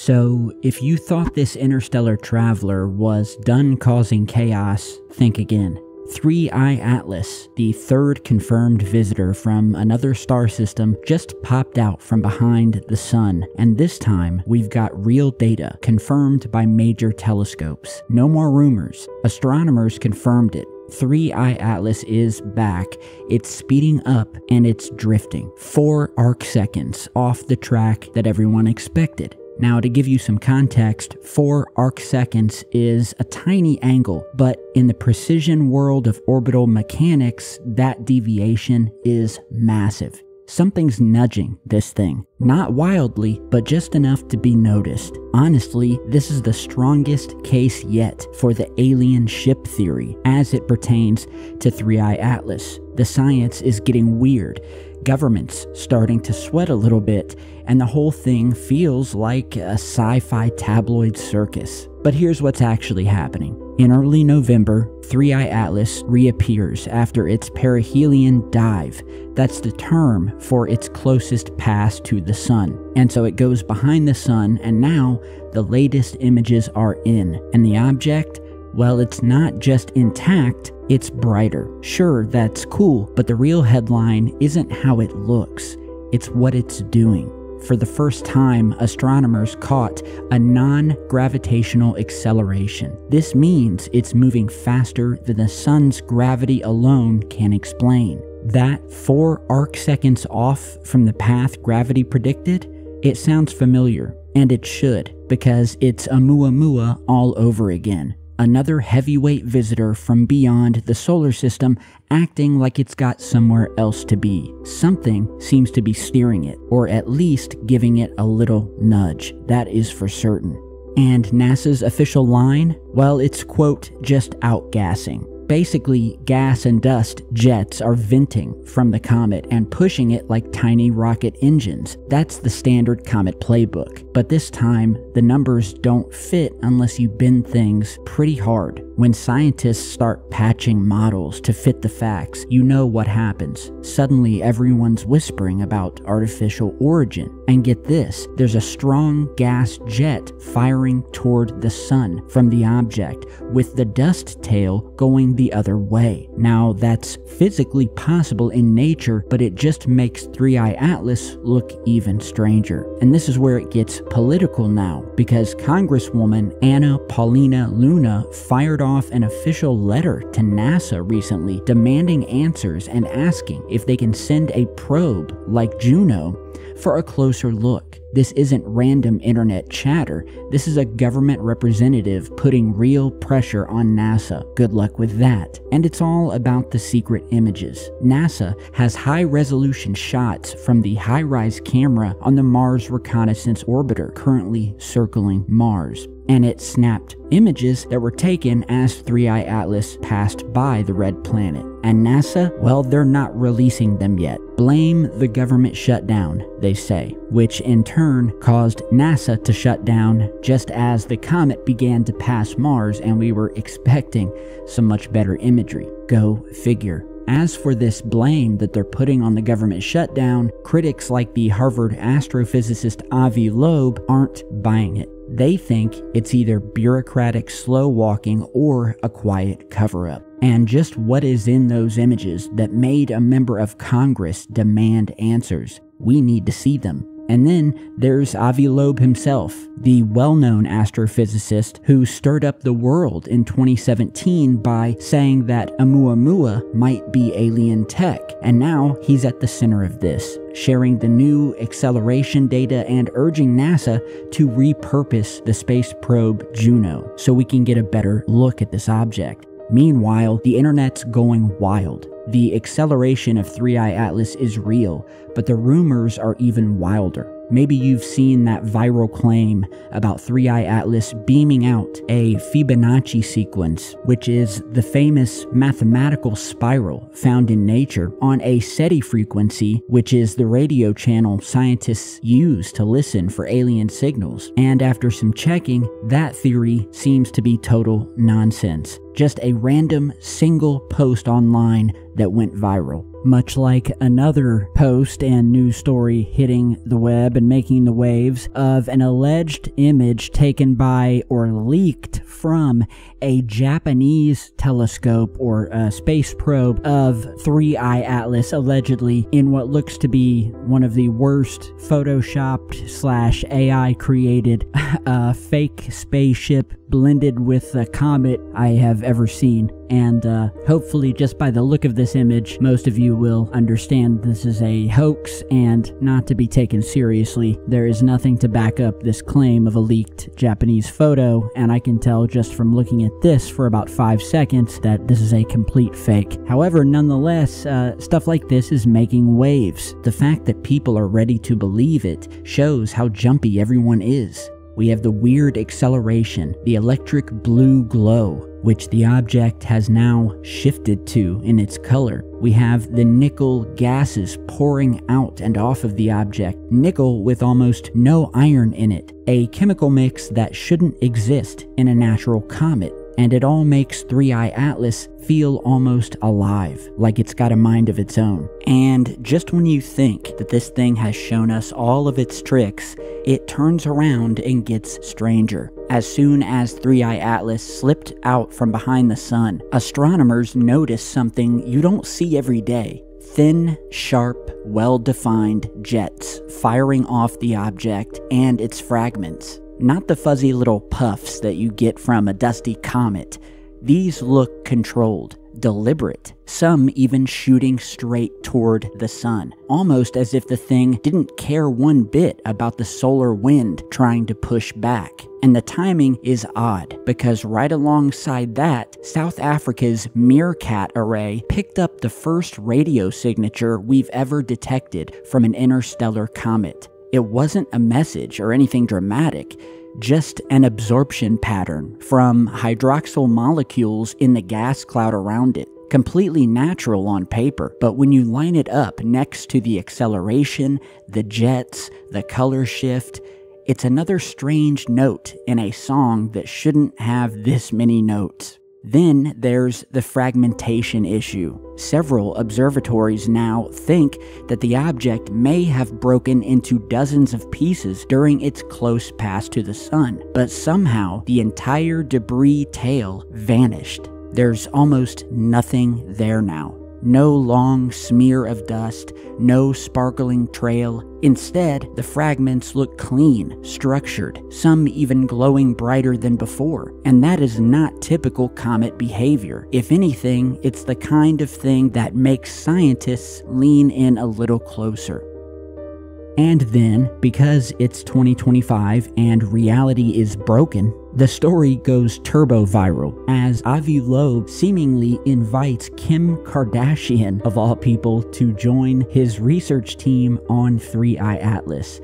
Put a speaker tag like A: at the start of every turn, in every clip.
A: So, if you thought this interstellar traveler was done causing chaos, think again. 3IATLAS, the third confirmed visitor from another star system, just popped out from behind the sun, and this time we've got real data confirmed by major telescopes. No more rumors. Astronomers confirmed it. 3IATLAS is back. It's speeding up and it's drifting 4 arcseconds off the track that everyone expected. Now, to give you some context, 4 arcseconds is a tiny angle, but in the precision world of orbital mechanics, that deviation is massive. Something's nudging this thing. Not wildly, but just enough to be noticed. Honestly, this is the strongest case yet for the alien ship theory as it pertains to 3IATLAS. The science is getting weird. Government's starting to sweat a little bit, and the whole thing feels like a sci-fi tabloid circus. But here's what's actually happening. In early November, 3IATLAS reappears after its perihelion dive. That's the term for its closest pass to the sun. And so it goes behind the sun, and now the latest images are in. And the object? Well, it's not just intact, it's brighter. Sure, that's cool, but the real headline isn't how it looks, it's what it's doing. For the first time, astronomers caught a non-gravitational acceleration. This means it's moving faster than the sun's gravity alone can explain. That 4 arcseconds off from the path gravity predicted? It sounds familiar, and it should, because it's Oumuamua all over again. Another heavyweight visitor from beyond the solar system acting like it's got somewhere else to be. Something seems to be steering it, or at least giving it a little nudge. That is for certain. And NASA's official line? Well, it's, quote, just outgassing. Basically, gas and dust jets are venting from the comet and pushing it like tiny rocket engines. That's the standard comet playbook. But this time, the numbers don't fit unless you bend things pretty hard. When scientists start patching models to fit the facts, you know what happens. Suddenly, everyone's whispering about artificial origin. And get this, there's a strong gas jet firing toward the sun from the object, with the dust tail going the other way. Now, that's physically possible in nature, but it just makes 3IATLAS look even stranger. And this is where it gets political now, because Congresswoman Anna Paulina Luna fired off an official letter to NASA recently demanding answers and asking if they can send a probe like Juno for a closer look. This isn't random internet chatter. This is a government representative putting real pressure on NASA. Good luck with that. And it's all about the secret images. NASA has high-resolution shots from the HiRISE camera on the Mars Reconnaissance Orbiter currently circling Mars. And it snapped images that were taken as 3IATLAS passed by the red planet. And NASA, well, they're not releasing them yet. Blame the government shutdown, they say, which in turn caused NASA to shut down just as the comet began to pass Mars and we were expecting some much better imagery. Go figure. As for this blame that they're putting on the government shutdown, critics like the Harvard astrophysicist Avi Loeb aren't buying it. They think it's either bureaucratic slow walking or a quiet cover-up. And just what is in those images that made a member of Congress demand answers? We need to see them. And then there's Avi Loeb himself, the well-known astrophysicist who stirred up the world in 2017 by saying that Oumuamua might be alien tech. And now he's at the center of this, sharing the new acceleration data and urging NASA to repurpose the space probe Juno so we can get a better look at this object. Meanwhile, the internet's going wild. The acceleration of 3IATLAS is real, but the rumors are even wilder. Maybe you've seen that viral claim about 3IATLAS beaming out a Fibonacci sequence, which is the famous mathematical spiral found in nature, on a SETI frequency, which is the radio channel scientists use to listen for alien signals. And after some checking, that theory seems to be total nonsense. Just a random single post online that went viral. Much like another post and news story hitting the web been making the waves of an alleged image taken by or leaked from a Japanese telescope or a space probe of 3IATLAS, allegedly in what looks to be one of the worst photoshopped / AI created fake spaceship blended with a comet I have ever seen. And hopefully just by the look of this image, most of you will understand this is a hoax and not to be taken seriously. There is nothing to back up this claim of a leaked Japanese photo, and I can tell just from looking at this for about 5 seconds that this is a complete fake. However, nonetheless, stuff like this is making waves. The fact that people are ready to believe it shows how jumpy everyone is. We have the weird acceleration, the electric blue glow, which the object has now shifted to in its color. We have the nickel gases pouring out and off of the object, nickel with almost no iron in it, a chemical mix that shouldn't exist in a natural comet. And it all makes 3IATLAS feel almost alive, like it's got a mind of its own. And just when you think that this thing has shown us all of its tricks, it turns around and gets stranger. As soon as 3IATLAS slipped out from behind the sun, astronomers noticed something you don't see every day. Thin, sharp, well-defined jets firing off the object and its fragments. Not the fuzzy little puffs that you get from a dusty comet. These look controlled, deliberate, some even shooting straight toward the sun, almost as if the thing didn't care one bit about the solar wind trying to push back. And the timing is odd, because right alongside that, South Africa's Meerkat array picked up the first radio signature we've ever detected from an interstellar comet. It wasn't a message or anything dramatic, just an absorption pattern from hydroxyl molecules in the gas cloud around it. Completely natural on paper, but when you line it up next to the acceleration, the jets, the color shift, it's another strange note in a song that shouldn't have this many notes. Then there's the fragmentation issue. Several observatories now think that the object may have broken into dozens of pieces during its close pass to the sun, but somehow the entire debris tail vanished. There's almost nothing there now. No long smear of dust, no sparkling trail. Instead, the fragments look clean, structured, some even glowing brighter than before. And that is not typical comet behavior. If anything, it's the kind of thing that makes scientists lean in a little closer. And then, because it's 2025 and reality is broken, the story goes turbo-viral as Avi Loeb seemingly invites Kim Kardashian, of all people, to join his research team on 3IATLAS.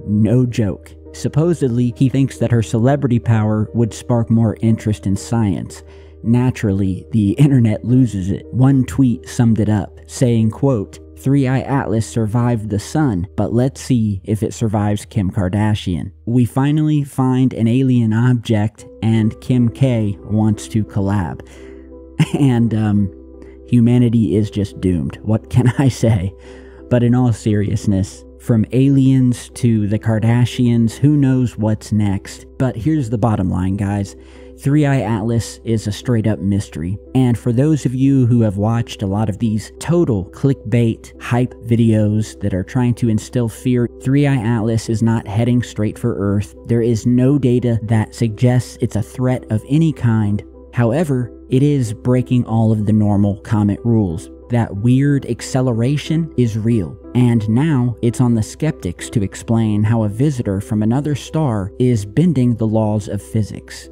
A: No joke. Supposedly, he thinks that her celebrity power would spark more interest in science. Naturally, the internet loses it. One tweet summed it up, saying, quote, 3IATLAS survived the sun, but let's see if it survives Kim Kardashian. We finally find an alien object, and Kim K wants to collab. And, humanity is just doomed. What can I say? But in all seriousness, from aliens to the Kardashians, who knows what's next? But here's the bottom line, guys. 3IATLAS is a straight-up mystery, and for those of you who have watched a lot of these total clickbait hype videos that are trying to instill fear, 3IATLAS is not heading straight for Earth. There is no data that suggests it's a threat of any kind. However, it is breaking all of the normal comet rules. That weird acceleration is real, and now it's on the skeptics to explain how a visitor from another star is bending the laws of physics.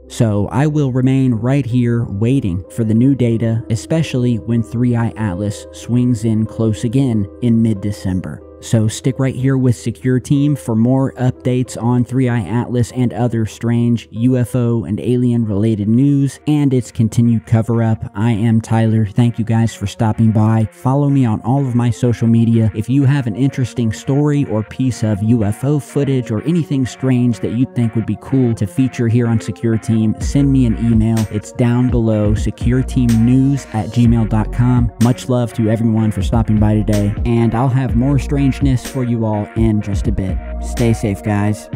A: So I will remain right here waiting for the new data, especially when 3IATLAS swings in close again in mid-December. So stick right here with Secureteam for more updates on 3IATLAS and other strange UFO and alien related news and its continued cover-up. I am Tyler. Thank you guys for stopping by. Follow me on all of my social media. If you have an interesting story or piece of UFO footage or anything strange that you think would be cool to feature here on Secureteam, send me an email. It's down below, SecureteamNews@gmail.com. Much love to everyone for stopping by today, and I'll have more strange strangeness for you all in just a bit. Stay safe, guys.